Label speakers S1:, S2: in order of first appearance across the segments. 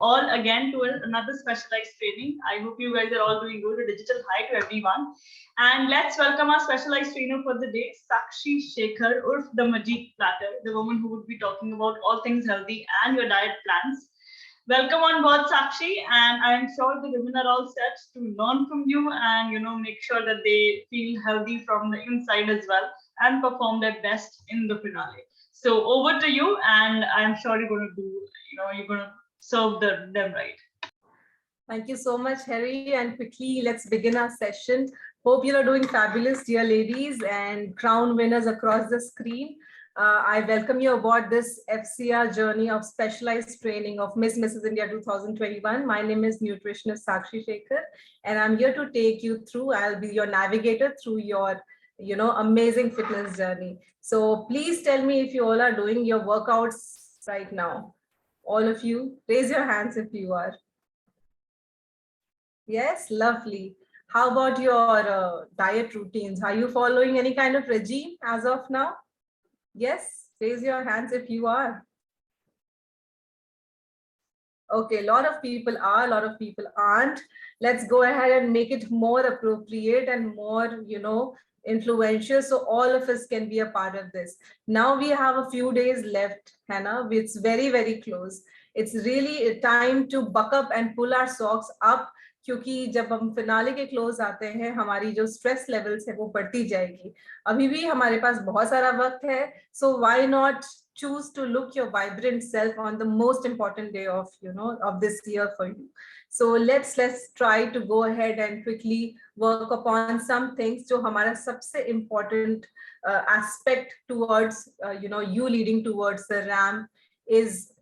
S1: all again to another specialized training. I hope you guys are all doing good. A digital hi to everyone. And let's welcome our specialized trainer for the day, Sakshi Shekhar, Urf the Majid Platter, the woman who would be talking about all things healthy and your diet plans. Welcome on board, Sakshi, and I am sure the women are all set to learn from you and make sure that they feel healthy from the inside as well and perform their best in the finale. So over to you, and I'm sure you're going to do, you're going to serve them right.
S2: Thank you so much, Harry. And quickly, let's begin our session. Hope you are doing fabulous, dear ladies and crown winners across the screen. I welcome you aboard this FCR journey of specialized training of Mrs. India 2021. My name is nutritionist Sakshi Shekhar, and I'm here to take you through. I'll be your navigator through your amazing fitness journey. So please tell me if you all are doing your workouts right now. All of you, raise your hands if you are. Yes, lovely. How about your diet routines? Are you following any kind of regime as of now? Yes, raise your hands if you are. Okay, a lot of people are, a lot of people aren't. Let's go ahead and make it more appropriate and more, influential, so all of us can be a part of this. Now we have a few days left, Hannah. It's very, very close. It's really time to buck up and pull our socks up, क्योंकि जब हम finale के close आते हैं हमारी जो stress levels है वो बढ़ती जाएगी. अभी भी हमारे पास बहुत सारा वक्त है, so why not choose to look your vibrant self on the most important day of this year for you. So let's try to go ahead and quickly work upon some things. जो हमारा सबसे important aspect towards you leading towards the ramp is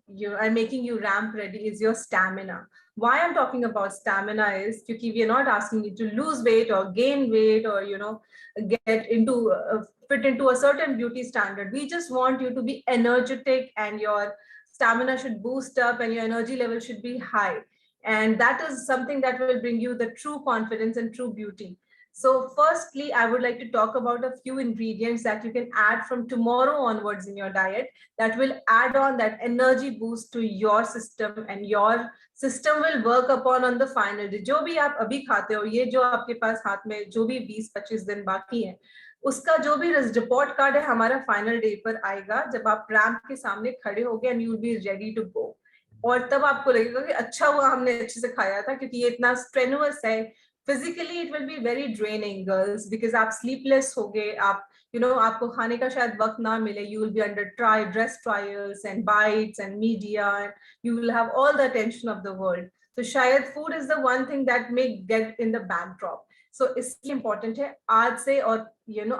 S2: I'm making you ramp ready is your stamina. Why I'm talking about stamina is because we are not asking you to lose weight or gain weight or get into fit into a certain beauty standard. We just want you to be energetic and your stamina should boost up and your energy level should be high. And that is something that will bring you the true confidence and true beauty. So firstly, I would like to talk about a few ingredients that you can add from tomorrow onwards in your diet that will add on that energy boost to your system, and your system will work upon on the final day. जो भी आप अभी खाते हो, ये जो आपके पास हाथ में जो भी 20-25 दिन बाकी है, उसका जो भी रिपोर्ट कार्ड है हमारा फाइनल डे पर आएगा जब आप रैंप के सामने खड़े होगे and you will be ready to go. और तब आपको लगेगा कि अच्छा हुआ हमने अच्छे से खाया था, क्योंकि ये इतना स्ट्रेनुअस है. Physically it will be very draining girls, because आप स्लीपलेस हो गए, आप आपको खाने का शायद वक्त ना मिले. You will be under dress trials and bites and media, you will have all the attention of the world. तो शायद food is the one thing that may get in the backdrop. So इसलिए important है आज से, और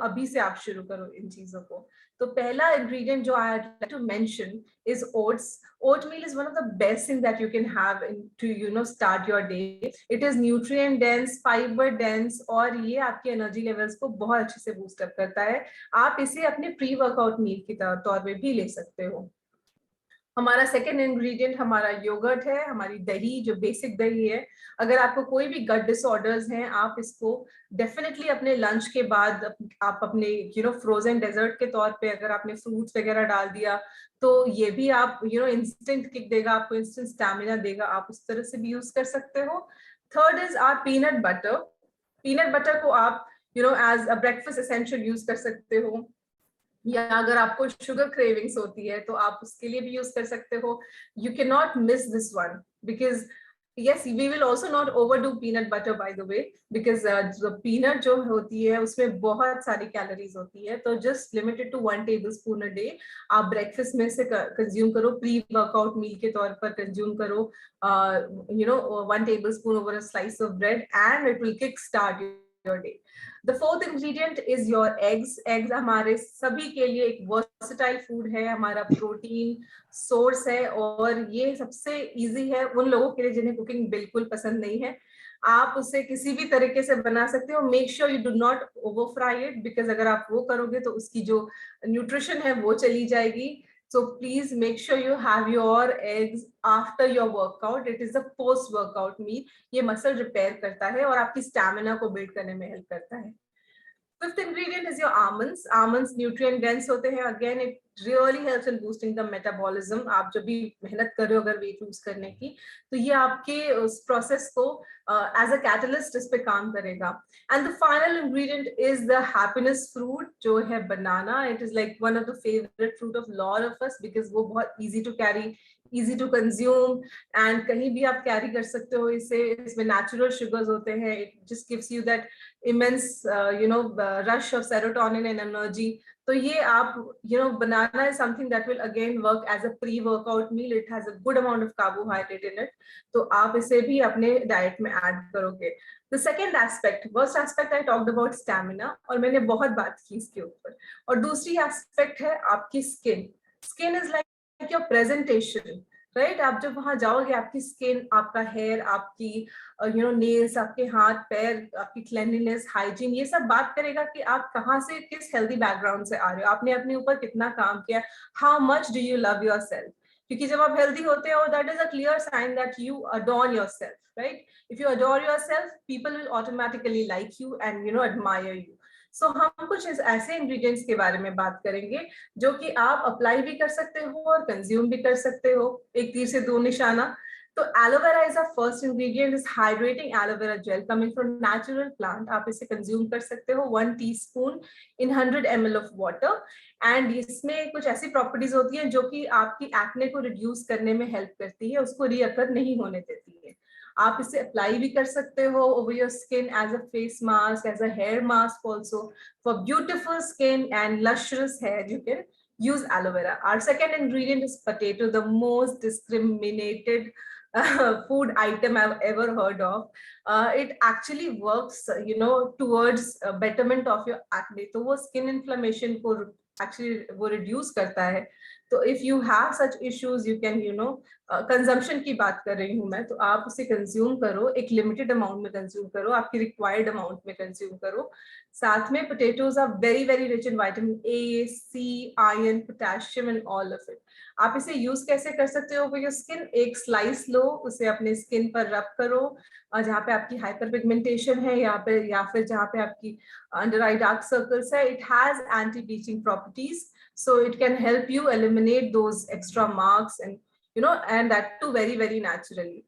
S2: अभी से आप शुरू करो इन चीजों को. तो पहला ingredient जो I would like to mention is oats. Oatmeal is one of the best things that you can have to start your day. It is nutrient dense, fiber dense, और ये आपके energy levels को बहुत अच्छे से boost up करता है. आप इसे अपने pre workout meal के तौर पे भी ले सकते हो. हमारा सेकेंड इंग्रेडिएंट हमारा योगर्ट है, हमारी दही जो बेसिक दही है. अगर आपको कोई भी गट डिसऑर्डर्स हैं, आप इसको डेफिनेटली अपने लंच के बाद आप अपने फ्रोजन डेजर्ट के तौर पे अगर आपने फ्रूट्स वगैरह डाल दिया तो ये भी आप इंस्टेंट किक देगा, आपको इंस्टेंट स्टैमिना देगा. आप उस तरह से भी यूज कर सकते हो. Third is our peanut butter. Peanut butter को आप as a breakfast essential use कर सकते हो, या अगर आपको शुगर क्रेविंग्स होती है तो आप उसके लिए भी यूज कर सकते हो. You can not miss this one because yes, we will also not overdo peanut butter by the way, because the peanut जो होती है उसमें बहुत सारी कैलोरीज होती है. तो just limited to 1 tablespoon a day आप ब्रेकफास्ट में से कंज्यूम करो, प्री वर्कआउट मील के तौर पर कंज्यूम करो. 1 tablespoon over a slice of bread and it will kick start your day. The fourth ingredient is your eggs. Eggs हमारे सभी के लिए एक versatile food है, हमारा प्रोटीन सोर्स है, और ये सबसे इजी है उन लोगों के लिए जिन्हें कुकिंग बिल्कुल पसंद नहीं है. आप उसे किसी भी तरीके से बना सकते हो. Make sure you do not over fry it, because अगर आप वो करोगे तो उसकी जो न्यूट्रिशन है वो चली जाएगी. So please make sure you have your eggs after your workout. It is a post workout meal. ये मसल रिपेयर करता है और आपकी स्टैमिना को बिल्ड करने में हेल्प करता है. Fifth ingredient is your almonds. Almonds nutrient dense होते हैं. Again, it really helps in boosting the metabolism. आप जब भी मेहनत कर रहे हो अगर weight lose करने की, तो ये आपके उस process को as a catalyst इस पे काम करेगा. And the final ingredient is the happiness fruit, जो है banana. It is like one of the favorite fruit of lot of us because वो बहुत easy to carry, easy to consume, and कहीं भी आप carry कर सकते हो इसे. इसमें natural sugars होते हैं. It just gives you that immense rush of serotonin and energy. So ये आप banana is something that will again work as a pre-workout meal. It has a good amount of carbohydrate in it. तो आप इसे भी अपने diet में add करोगे. The second aspect, first aspect I talked about stamina, और मैंने बहुत बात की इसके ऊपर. और दूसरी aspect है आपकी skin. Skin is like your presentation. Right आप जब वहां जाओगे आपकी स्किन, आपका हेयर, आपकी नेल्स, आपके हाथ पैर, आपकी क्लेanliness, हाइजीन, ये सब बात करेगा कि आप कहाँ से, किस हेल्दी बैकग्राउंड से आ रहे हो, आपने अपने ऊपर कितना काम किया, how much do you love yourself. क्योंकि जब आप हेल्दी होते हो, that is a clear sign that you adore yourself, right. If you adore yourself, people will automatically like you and admire you. So हम कुछ ऐसे इंग्रेडिएंट्स के बारे में बात करेंगे जो कि आप अप्लाई भी कर सकते हो और कंज्यूम भी कर सकते हो. एक तीर से दो निशाना. तो aloe vera is a first ingredient, is hydrating aloe vera gel coming from natural plant. आप इसे कंज्यूम कर सकते हो 1 teaspoon in 100 ml of water. And इसमें कुछ ऐसी प्रॉपर्टीज होती हैं जो कि आपकी एक्ने को रिड्यूस करने में हेल्प करती है, उसको रीअकर नहीं होने देती है. आप इसे अप्लाई भी कर सकते हो over your skin as a face mask, as a hair mask also. For beautiful skin and lustrous hair you can use aloe vera. Our second ingredient is potato, the most discriminated food item I've ever heard of. It actually works, towards betterment of your acne. तो वो skin inflammation को actually वो reduce करता है. तो if you have such issues, you can, consumption की बात कर रही हूँ मैं, तो आप उसे कंज्यूम करो, एक लिमिटेड अमाउंट में कंज्यूम करो, आपकी रिक्वायर्ड अमाउंट में कंज्यूम करो. साथ में potatoes are very very rich in vitamin A, C, iron, potassium and all of it. आप इसे यूज कैसे कर सकते हो फॉर योर स्किन? एक स्लाइस लो, उसे अपने स्किन पर रब करो, जहाँ पे आपकी हाइपर पिगमेंटेशन है या फिर जहाँ पे आपकी अंडर आई डार्क सर्कल्स है. It has anti bleaching properties, so it can help you eliminate those extra marks and and that too very very naturally.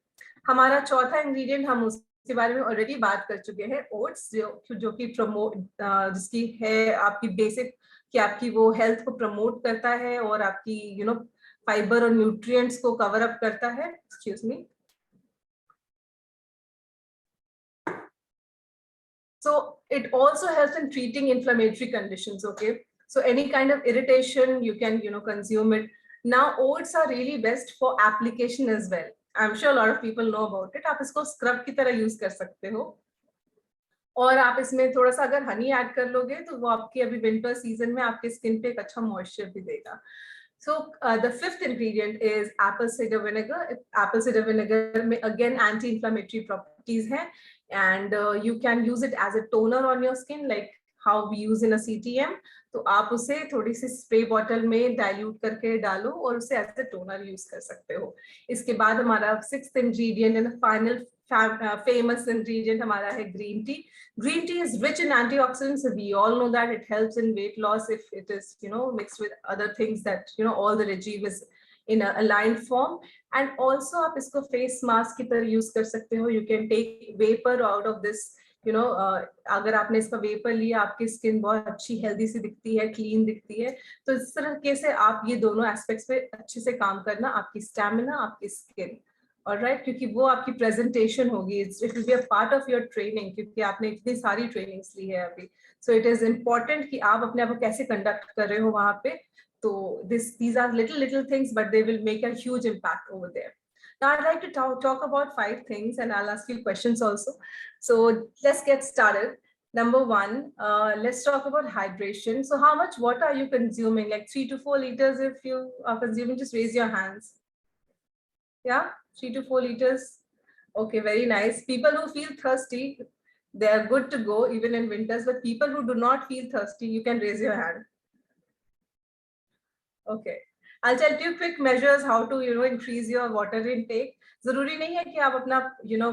S2: हमारा चौथा ingredient हम उसके बारे में already बात कर चुके हैं, oats, जो कि प्रमोट, जिसकी है आपकी बेसिक कि आपकी वो हेल्थ को प्रमोट करता है और आपकी फाइबर और न्यूट्रिएंट्स को कवर अप करता है. Excuse me. So it also helps in treating inflammatory conditions. Okay. So any kind of irritation, you can, consume it. Now, oats are really best for application as well. I'm sure a lot of people know about it. आप इसको scrub की तरह use कर सकते हो. और आप इसमें थोड़ा सा अगर हनी ऐड कर लोगे तो वो आपकी अभी विंटर सीजन में आपके स्किन पे एक अच्छा मॉइस्चर भी देगा. So the fifth ingredient is apple cider vinegar. Apple cider vinegar में again anti-inflammatory properties हैं, and you can use it as a toner on your skin like how we use in a CTM. तो आप उसे थोड़ी सी spray bottle में dilute करके डालो और उसे एज ए टोनर यूज कर सकते हो. इसके बाद हमारा sixth ingredient and final famous ingredient हमारा है green tea. Green tea is rich in antioxidants. We all know that it helps in weight loss if it is, mixed with other things that, all the regime is in a aligned form. And also आप इसको face mask की तरह use कर सकते हो. You can take vapor out of this. अगर आपने इसका वेपर लिया, आपकी स्किन बहुत अच्छी हेल्दी सी दिखती है, क्लीन दिखती है. तो इस तरीके से आप ये दोनों एस्पेक्ट्स पे अच्छे से काम करना, आपकी स्टैमिना, आपकी स्किन. ऑलराइट, क्योंकि वो आपकी प्रेजेंटेशन होगी. It will be a part of your training, क्योंकि आपने इतनी सारी ट्रेनिंग्स ली है अभी. सो इट इज इम्पोर्टेंट कि आप अपने आप को कैसे कंडक्ट कर रहे हो वहां पे. तो these are little things, but they will make a huge impact over there. Now I'd like to talk about 5 things, and I'll ask you questions also. So let's get started. Number 1, let's talk about hydration. So how much water are you consuming? Like 3 to 4 liters if you are consuming, just raise your hands. Yeah, 3 to 4 liters. Okay, very nice. People who feel thirsty, they are good to go even in winters, but people who do not feel thirsty, you can raise your hand. Okay, I'll tell you quick measures how to, increase your water intake. जरूरी नहीं है कि आप अपना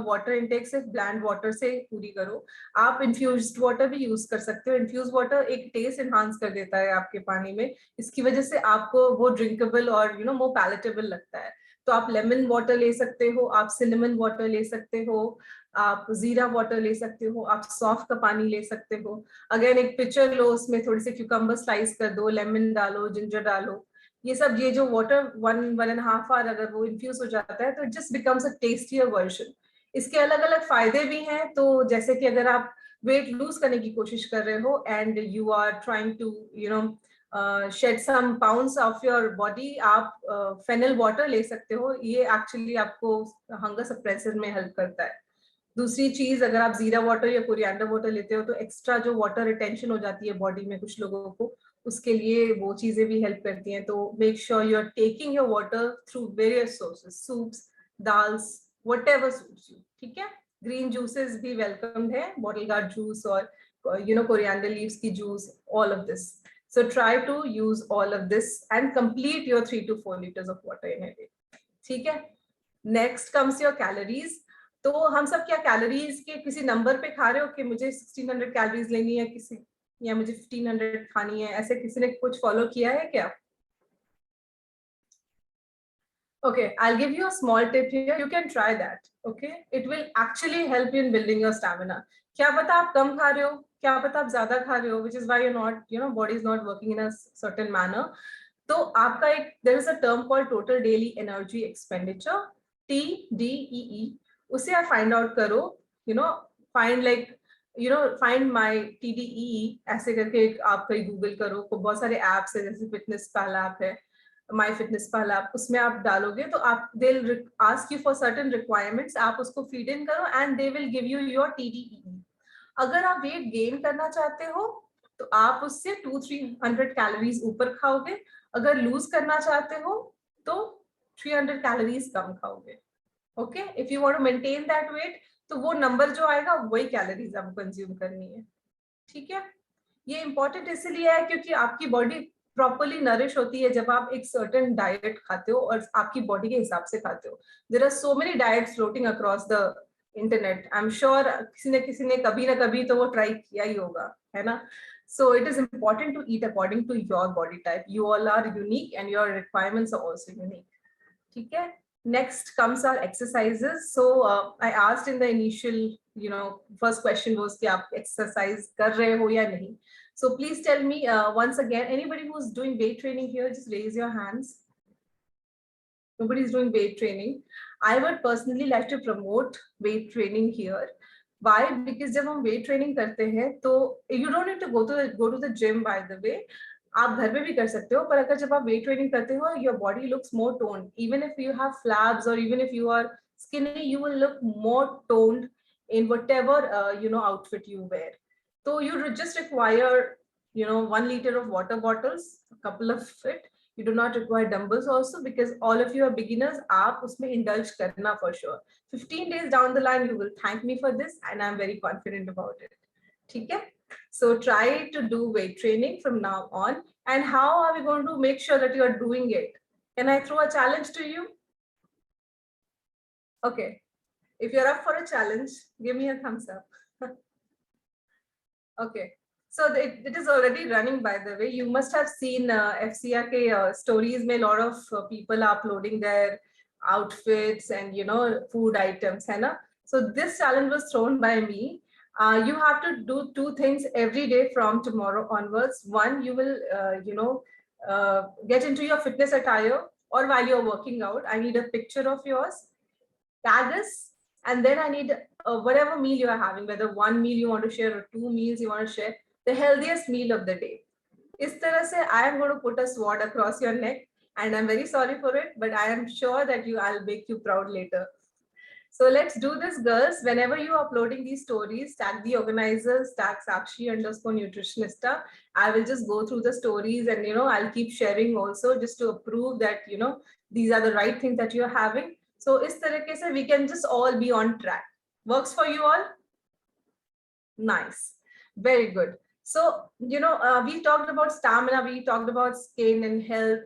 S2: water intake सिर्फ bland water से पूरी करो, आप इन्फ्यूज्ड वाटर भी यूज कर सकते हो। इन्फ्यूज वाटर एक टेस्ट एनहांस कर देता है आपके पानी में, इसकी वजह से आपको वो ड्रिंकेबल और मोर पैलेटेबल लगता है। तो आप लेमन वाटर ले सकते हो, आप सिनेमन वाटर ले सकते हो, आप जीरा वाटर ले सकते हो, आप सौंफ का पानी ले सकते हो। अगेन एक पिक्चर लो, उसमें थोड़ी सी क्यूकम्बर स्लाइस कर दो, लेमन डालो, जिंजर डालो, ये जो वाटर 1.5 hour अगर वो इन्फ्यूज हो जाता है तो it just becomes a tastier version. इसके अलग अलग फायदे भी हैं। तो जैसे कि अगर आप वेट लूज करने की कोशिश कर रहे हो and you are trying to shed some pounds off your body, आप फेनल वाटर ले सकते हो, ये एक्चुअली आपको हंगर सप्रेसर में हेल्प करता है। दूसरी चीज, अगर आप जीरा वाटर या कोरिएंडर वाटर लेते हो तो एक्स्ट्रा जो वाटर रिटेंशन हो जाती है बॉडी में कुछ लोगों को, उसके लिए वो चीजें भी हेल्प करती हैं। तो make sure you are taking your water through various sources, soups, dals, whatever suits you, ठीक है। ग्रीन जूसेस भी वेलकम्ड है, बॉटल गार्ड जूस और कोरिएंडर लीव्स की जूस, all of this. So try to use all of this and complete your 3 to 4 liters of water in a day. ठीक है। Next comes your calories. तो हम सब क्या कैलोरीज के किसी नंबर पे खा रहे हो कि मुझे 1600 कैलोरीज लेनी है किसी, या मुझे 1500 खानी है, ऐसे किसी ने कुछ फॉलो किया है क्या? Okay, I'll give you a small tip here. You can try that. Okay, it will actually help you in building your stamina. क्या पता आप कम खा रहे हो, क्या पता आप ज्यादा खा रहे हो, which is why you're not, body is not working in a certain manner. तो आपका एक, there is a term called total daily energy expenditure, TDEE. उसे आप फाइंड आउट करो, find like find my TDEE ऐसे करके आप कहीं गूगल करो, तो बहुत सारे एप्स है, जैसे फिटनेस पाल ऐप है, माई फिटनेस पाल ऐप, उसमें आप डालोगे तो आप they will ask you for certain requirements, आप उसको फीड इन करो and they will give you your TDEE। अगर आप वेट गेन करना चाहते हो तो आप उससे 200-300 कैलोरीज ऊपर खाओगे, अगर लूज करना चाहते हो तो 300 कैलोरीज कम खाओगे। Okay, if you want to maintain that weight तो वो नंबर जो आएगा वही कैलोरीज आपको कंज्यूम करनी है, ठीक है। ये इंपॉर्टेंट इसलिए है क्योंकि आपकी बॉडी प्रॉपरली नरिश होती है जब आप एक सर्टेन डाइट खाते हो और आपकी बॉडी के हिसाब से खाते हो। There are so many diets floating across the internet, I am sure किसी ने कभी ना कभी तो वो ट्राई किया ही होगा, है ना। So it is important to eat according to your body type. You all are unique and your requirements are also unique. ठीक है। Next comes our exercises. So I asked in the initial, first question was कि आप exercise कर रहे हो या नहीं. So please tell me once again, anybody who's doing weight training here, just raise your hands. Nobody is doing weight training. I would personally like to promote weight training here. Why? Because जब हम weight training करते हैं तो you don't need to go to the gym, by the way. आप घर में भी कर सकते हो, पर अगर जब आप weight training करते हो, your body looks more toned. Even if you have flabs or even if you are skinny, you will look more toned in whatever outfit you wear. So you just require 1 liter of water bottles, a couple of it. You do not require dumbbells also because all of you are beginners. आप उसमें indulge करना for sure. 15 days down the line, you will thank me for this, and I'm very confident about it. ठीक है? So try to do weight training from now on. And how are we going to make sure that you are doing it? Can I throw a challenge to you? Okay. If you're up for a challenge, give me a thumbs up. Okay. So it is already running, by the way. You must have seen FCR stories. Mein lot of people are uploading their outfits and food items, hai na? So this challenge was thrown by me. You have to do 2 things every day from tomorrow onwards. One, you will get into your fitness attire, or while you're working out, I need a picture of yours, tag us, and then I need whatever meal you are having, whether 1 meal you want to share or 2 meals you want to share, the healthiest meal of the day. Is tarah se I am going to put a sword across your neck, and I'm very sorry for it, but I am sure that I'll make you proud later. So let's do this, girls. Whenever you are uploading these stories, tag the organizers, tag Sakshi_nutritionista. I will just go through the stories and I'll keep sharing also, just to prove that these are the right things that you're having. So is tarike se we can just all be on track. Works for you all? Nice. Very good. So, we talked about stamina, we talked about skin and health.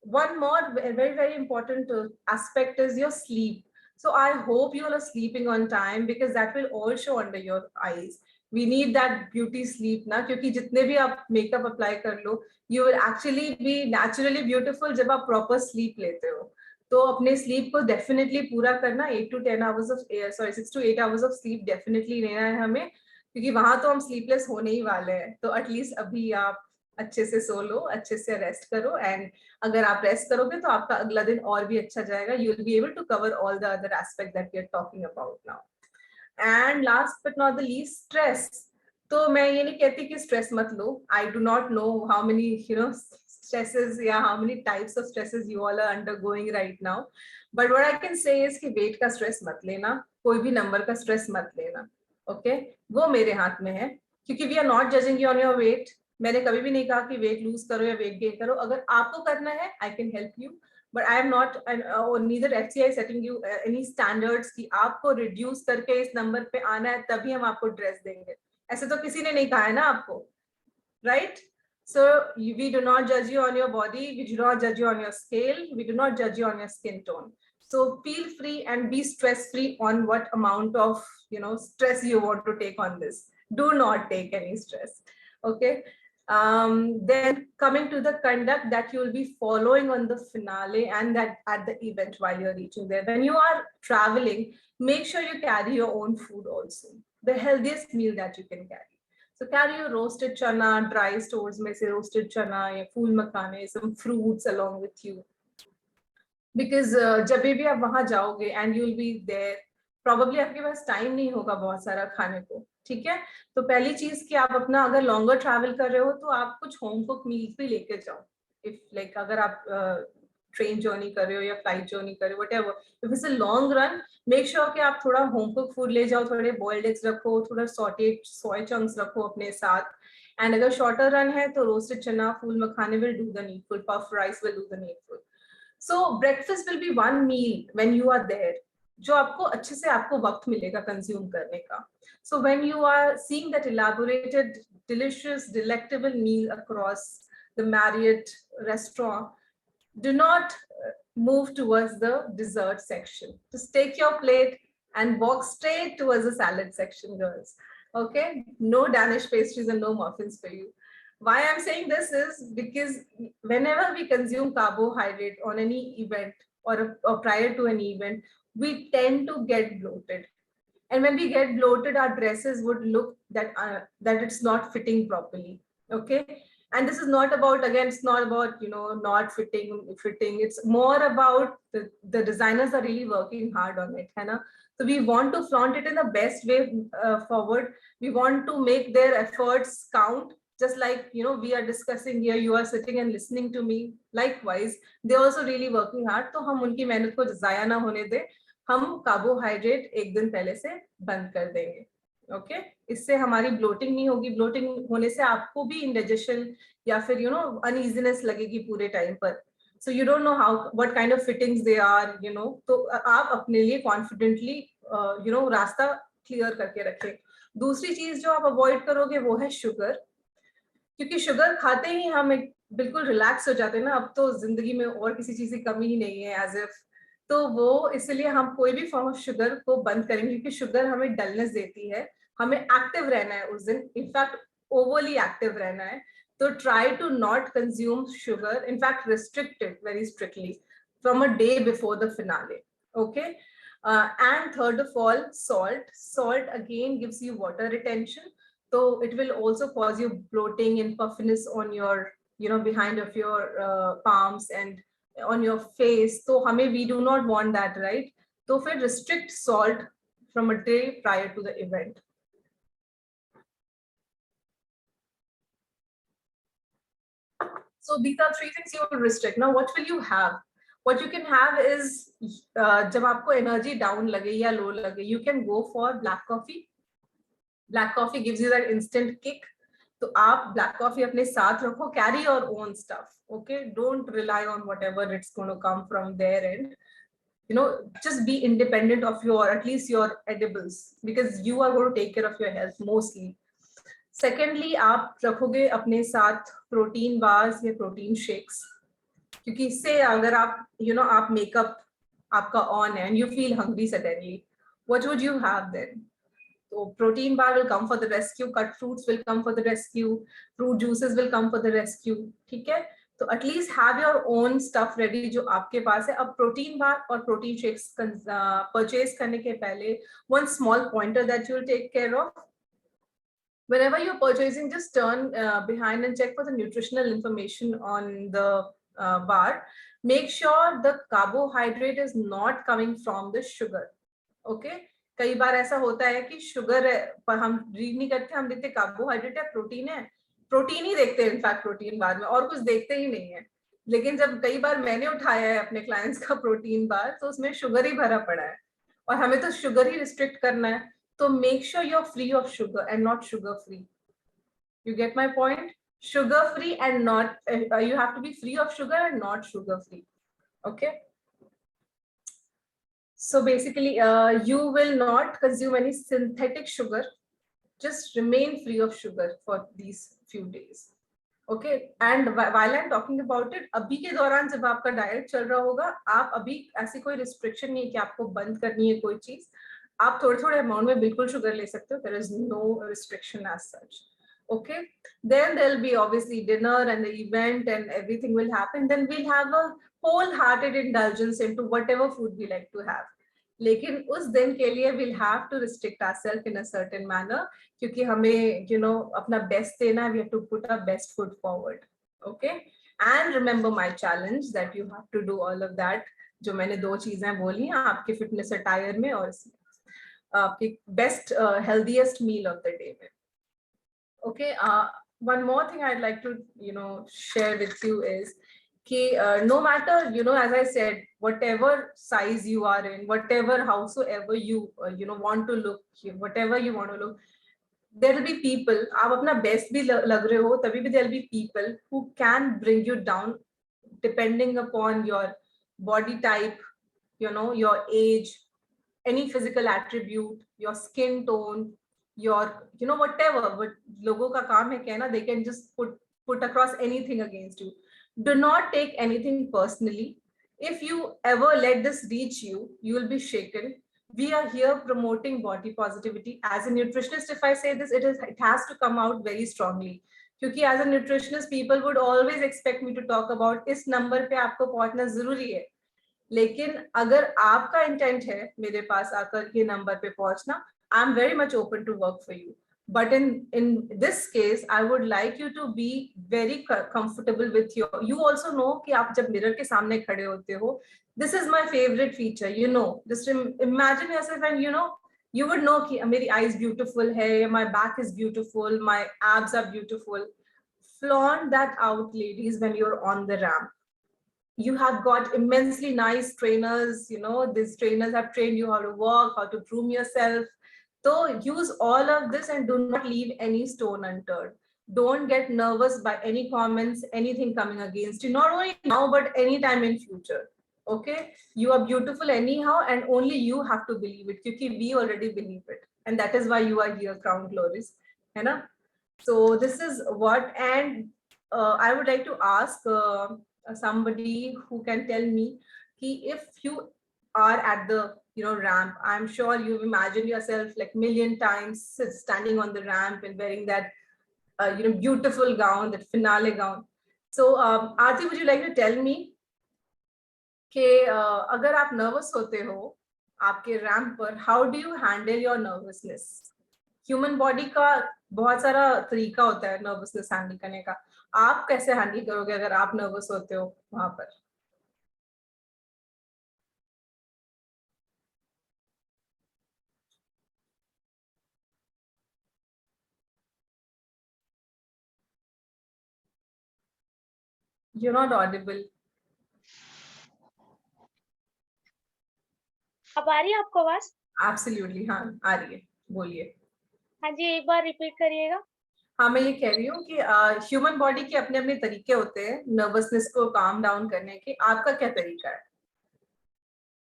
S2: One more very, very important aspect is your sleep. So I hope you all are sleeping on time, because that will all show under your eyes. We need that beauty sleep ना, क्योंकि जितने भी आप makeup apply कर लो, you will actually be naturally beautiful जब आप proper sleep लेते हो. तो अपने sleep को definitely पूरा करना, 8 to 10 hours of 6 to 8 hours of sleep definitely लेना है हमें, क्योंकि वहां तो हम sleepless होने ही वाले हैं. तो at least अभी आप अच्छे से सो लो, अच्छे से रेस्ट करो, एंड अगर आप रेस्ट करोगे तो आपका अगला दिन और भी अच्छा जाएगा. You will be able to cover all the other aspect that we are talking about now. And last but not the least, stress. तो मैं ये नहीं कहती कि स्ट्रेस मत लो. I do not know how many stresses या how many types of stresses you all are undergoing right now, but what I can say is कि वेट का स्ट्रेस मत लेना, कोई भी नंबर का स्ट्रेस मत लेना. ओके, वो मेरे हाथ में है, क्योंकि we are not judging you on your weight. मैंने कभी भी नहीं कहा कि वेट लूज करो या वेट गेन करो. अगर आपको करना है, I can help you, but I am not, neither FCI setting you any standards कि आपको रिड्यूस करके इस नंबर पे आना है तभी हम आपको ड्रेस देंगे. ऐसे तो किसी ने नहीं कहा है ना आपको, right? So we do not judge you on your body, we do not judge you on your scale, we do not judge you on your skin tone. So feel free and be stress free on what amount of stress you want to take on this. Do not take any stress. Okay. Then coming to the conduct that you will be following on the finale and that at the event while you're reaching there. When you are traveling, make sure you carry your own food also, the healthiest meal that you can carry. So carry your roasted chana, dry stores में से roasted chana या फूल मखाने, some fruits along with you. Because जब भी आप वहां जाओगे and you'll be there, probably आपके पास time नहीं होगा बहुत सारा खाने को. ठीक है, तो पहली चीज कि आप अपना अगर longer travel कर रहे हो तो आप कुछ home cooked meals भी लेके जाओ. If like अगर आप ट्रेन जर्नी कर रहे हो या फ्लाइट जर्नी कर रहे हो, whatever, if it's a long run, make sure कि आप थोड़ा होम कुक फूड ले जाओ, थोड़े बॉइल्ड एग्स रखो, थोड़ा सॉटेड सोय चंक्स रखो अपने साथ. एंड अगर शॉर्टर रन है तो roasted chana, phool makhane will do the needful, puff rice will do the needful. So breakfast will be one meal when you are there, जो आपको अच्छे से आपको वक्त मिलेगा कंज्यूम करने का. So when you are seeing that elaborated delicious delectable meal across the Marriott restaurant, do not move towards the dessert section. Just take your plate and walk straight towards the salad section, girls. Okay, no Danish pastries and no muffins for you. Why I'm saying this is because whenever we consume carbohydrate on any event or prior to an event, we tend to get bloated. And when we get bloated, our dresses would look that it's not fitting properly. Okay. And this is not about, again, it's not about, not fitting. It's more about the designers are really working hard on it. Hai na? So we want to flaunt it in the best way forward. We want to make their efforts count. Just like, we are discussing here, you are sitting and listening to me. Likewise, they're also really working hard. So hum unki mehnat ko zaya na hone de. हम carbohydrate एक दिन पहले से बंद कर देंगे. Okay, इससे हमारी ब्लोटिंग नहीं होगी. ब्लोटिंग होने से आपको भी इंडाइजेशन या फिर अनईजीनेस लगेगी पूरे टाइम पर. So you don't know how what kind of fittings they are. तो आप अपने लिए कॉन्फिडेंटली रास्ता क्लियर करके रखें. दूसरी चीज जो आप अवॉइड करोगे वो है शुगर, क्योंकि शुगर खाते ही हम एक बिल्कुल रिलैक्स हो जाते हैं ना. अब तो जिंदगी में और किसी चीज की कमी ही नहीं है एज इफ. तो वो इसलिए हम कोई भी फॉर्म ऑफ शुगर को बंद करेंगे, क्योंकि शुगर हमें डलनेस देती है. हमें एक्टिव रहना है उस दिन, इनफैक्ट ओवरली एक्टिव रहना है. तो try to not consume sugar, in fact restrict it very strictly from a day before the finale. Okay, and third of all, salt again gives you water retention, so it will also cause you bloating and puffiness on your behind of your palms and on your face. So we do not want that, right? So फिर restrict salt from a day prior to the event. So these are three things you will restrict. Now what will you have? What you can have is जब आपको energy down लगे या low लगे, you can go for black coffee. Black coffee gives you that instant kick. तो आप black coffee अपने साथ रखो, carry your own stuff. Okay, don't rely on whatever it's going to come from their end. Just be independent of at least your edibles, because you are going to take care of your health mostly. Secondly, आप रखोगे अपने साथ protein bars या protein shakes, क्योंकि इससे अगर आप आप मेकअप आपका on है and you feel hungry suddenly, what would you have then? So protein bar will come for the rescue, cut fruits will come for the rescue, fruit juices will come for the rescue. ठीक है, तो at least have your own stuff ready जो आपके पास है. अब protein bar और protein shakes purchase करने के पहले one small pointer that you'll take care of. Whenever you're purchasing, just turn behind and check for the nutritional information on the bar. Make sure the carbohydrate is not coming from the sugar. Okay. कई बार ऐसा होता है कि sugar पर हम read नहीं करते, हम देखते कार्बोहाइड्रेट है, प्रोटीन ही देखते हैं, इनफैक्ट प्रोटीन बाद में और कुछ देखते ही नहीं है. लेकिन जब कई बार मैंने उठाया है अपने क्लाइंट्स का प्रोटीन बार, तो उसमें शुगर ही भरा पड़ा है और हमें तो शुगर ही रिस्ट्रिक्ट करना है. तो make sure you are free of sugar and not sugar free. You get my point? Sugar free and not, you have to be free of sugar and not sugar free. Okay. So basically, you will not consume any synthetic sugar. Just remain free of sugar for these few days. Okay. And while I'm talking about it, अभी के दौरान जब आपका diet चल रहा होगा, आप अभी ऐसी कोई रिस्ट्रिक्शन नहीं है कि आपको बंद करनी है कोई चीज. आप थोड़े अमाउंट में बिल्कुल शुगर ले सकते हो. There is no restriction as such. Okay, then there'll be obviously dinner and the event and everything will happen. Then we'll have a wholehearted indulgence into whatever food we like to have. लेकिन उस दिन के लिए we'll have to restrict ourselves in a certain manner क्योंकि हमें अपना best देना है. We have to put our best foot forward. Okay, and remember my challenge that you have to do all of that. जो मैंने 2 चीजें बोली हैं आपके fitness attire में और आपकी best healthiest meal of the day में. Okay, one more thing I'd like to share with you is no matter as I said, whatever size you are in, whatever howsoever you want to look, whatever you want to look, there will be people, आप अपना best भी लग रहे हो तभी भी there will be people who can bring you down depending upon your body type, your age, any physical attribute, your skin tone, your whatever. But लोगों का काम है कहना, they can just put across anything against you. Do not take anything personally. If you ever let this reach you, you will be shaken. We are here promoting body positivity. As a nutritionist, if I say this, it has to come out very strongly. क्योंकि as a nutritionist, people would always expect me to talk about इस number पे आपको पहुंचना जरूरी है. लेकिन अगर आपका इंटेंट है मेरे पास आकर के नंबर पे पहुंचना, I am very much open to work for you. But in this case I would like you to be very comfortable with your. You also know कि आप जब मिरर के सामने खड़े होते हो, this is my favourite feature. Just imagine yourself and you would know कि मेरी eyes beautiful है, my back is beautiful, my abs are beautiful. Flaunt that out, ladies, when you're on the ramp. You have got immensely nice trainers, these trainers have trained you how to walk, how to groom yourself. So use all of this and do not leave any stone unturned. Don't get nervous by any comments, anything coming against you, not only now but anytime in future. Okay, you are beautiful anyhow and only you have to believe it because we already believe it, and that is why you are here, Crown Glories, है ना? So this is what, and I would like to ask somebody who can tell me if you are at the ramp. I'm sure you've imagined yourself like million times standing on the ramp and wearing that beautiful gown, that finale gown. So Aarti, would you like to tell me कि अगर आप nervous होते हो आपके ramp पर, how do you handle your nervousness? Human body का बहुत सारा तरीका होता है नर्वसनेस हैंडल करने का. आप कैसे हैंडल करोगे अगर आप नर्वस होते हो वहां पर? You're not audible.
S3: अब आ रही है आपको आवाज?
S2: Absolutely, हाँ आ रही है, बोलिए.
S3: हाँ जी, एक बार रिपीट करिएगा.
S2: हाँ, मैं ये कह रही हूँ कि ह्यूमन बॉडी के अपने अपने तरीके होते हैं नर्वसनेस को काम डाउन करने के. आपका क्या तरीका है?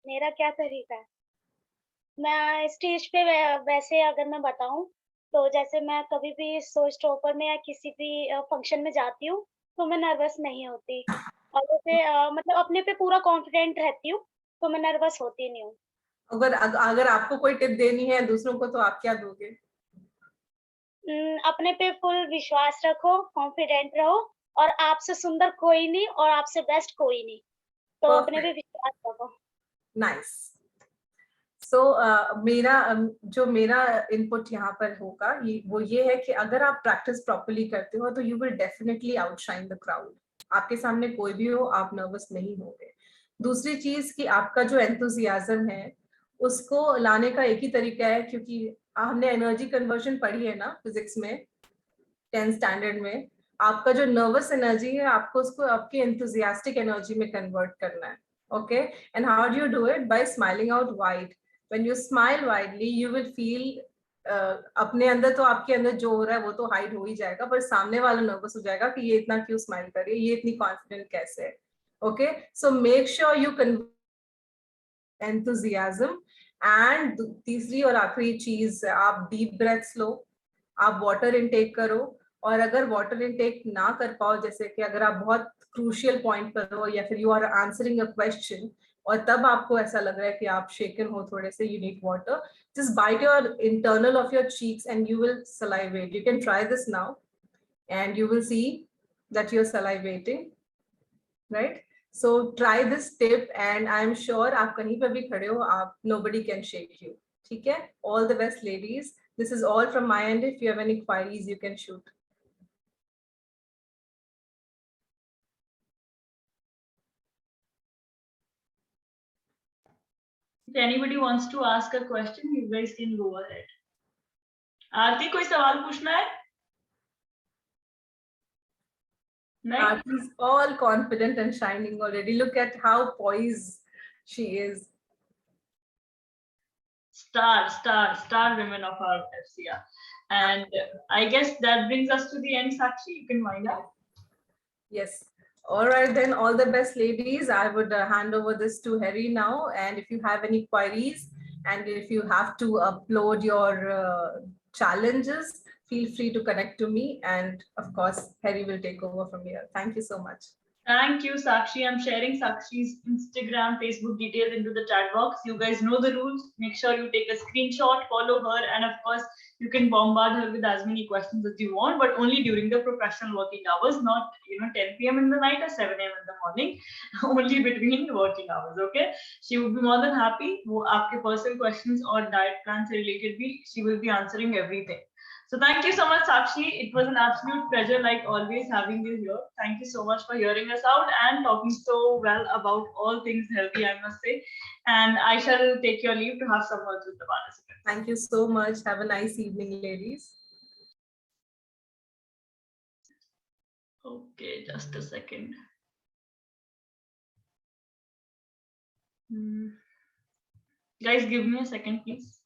S3: मेरा क्या तरीका है? मैं स्टेज पे वैसे अगर मैं बताऊं तो जैसे मैं कभी भी शो स्टॉपर में या किसी भी फंक्शन में जाती हूँ तो मैं नर्वस नहीं होती और जैसे मतलब अपने पे पूरा कॉन्फिडेंट रहती हूँ तो मैं नर्वस होती नहीं हूँ।
S2: अगर आपको कोई टिप देनी है दूसरों को तो आप क्या दोगे?
S3: अपने पे फुल विश्वास रखो, कॉन्फिडेंट रहो और आपसे सुंदर कोई नहीं और आपसे बेस्ट कोई नहीं। तो अपने पे
S2: परफेक्ट,
S3: विश्वास रखो।
S2: नाइस। सो जो मेरा इनपुट यहाँ पर होगा वो ये है कि अगर आप प्रैक्टिस प्रॉपर्ली करते हो तो you will definitely outshine the crowd. आपके सामने कोई भी हो, आप नर्वस नहीं होगे। दूसरी चीज कि आपका जो एंथुजियाज्म है उसको लाने का एक ही तरीका है, क्योंकि हमने एनर्जी कन्वर्जन पढ़ी है ना फिजिक्स में 10th स्टैंडर्ड में। आपका जो नर्वस एनर्जी है आपको उसको आपकी एंथुजियास्टिक एनर्जी में कन्वर्ट करना है। Okay, and how do you do it? Bye smiling out wide. When you smile widely you will feel अपने अंदर तो आपके अंदर जो हो रहा है वो तो हाइड हो ही जाएगा, पर सामने वाला नर्वस हो जाएगा कि ये इतना क्यों स्माइल कर रही है, ये इतनी कॉन्फिडेंट कैसे है। Okay, so make sure you enthusiasm। And तीसरी और आखिरी चीज, आप डीप ब्रेथ्स लो, आप वाटर इनटेक करो। और अगर वाटर इनटेक ना कर पाओ, जैसे कि अगर आप बहुत क्रूशियल पॉइंट पर हो या फिर you are answering a question और तब आपको ऐसा लग रहा है कि आप शेकन हो थोड़े से, you need water, just bite your internal of your cheeks and you will salivate. You can try this now and you will see that you're salivating, right? So try this tip and I'm sure आप कहीं पर भी खड़े हो, आप nobody can shake you. ठीक है? All the best, ladies. This is all from my end. If you have any queries, you can shoot.
S1: If anybody wants to ask a question, you guys can go ahead. आरती, कोई सवाल पूछना है? नहीं?
S2: Aarti's all confident and shining already. Look at how poised she is.
S1: Star women of our FCR. And I guess that brings us to the end, Sakshi. You can wind up.
S2: Yes. All right, then. All the best, ladies. I would hand over this to Harry now. And if you have any queries and if you have to upload your challenges, feel free to connect to me. And of course, Harry will take over from here. Thank you so much.
S1: Thank you, Sakshi. I'm sharing Sakshi's Instagram, Facebook details into the chat box. You guys know the rules. Make sure you take a screenshot, follow her, and of course, you can bombard her with as many questions as you want, but only during the professional working hours, not 10 p.m. in the night or 7 a.m. in the morning, only between working hours. Okay, she would be more than happy. वो आपके personal questions or diet plans related भी, she will be answering everything. So thank you so much, Sakshi. It was an absolute pleasure, like always, having you here. Thank you so much for hearing us out and talking so well about all things healthy, I must say. And I shall take your leave to have some words with the participants.
S2: Thank you so much. Have a nice evening, ladies.
S1: Okay, just a second. Guys, give me a second, please.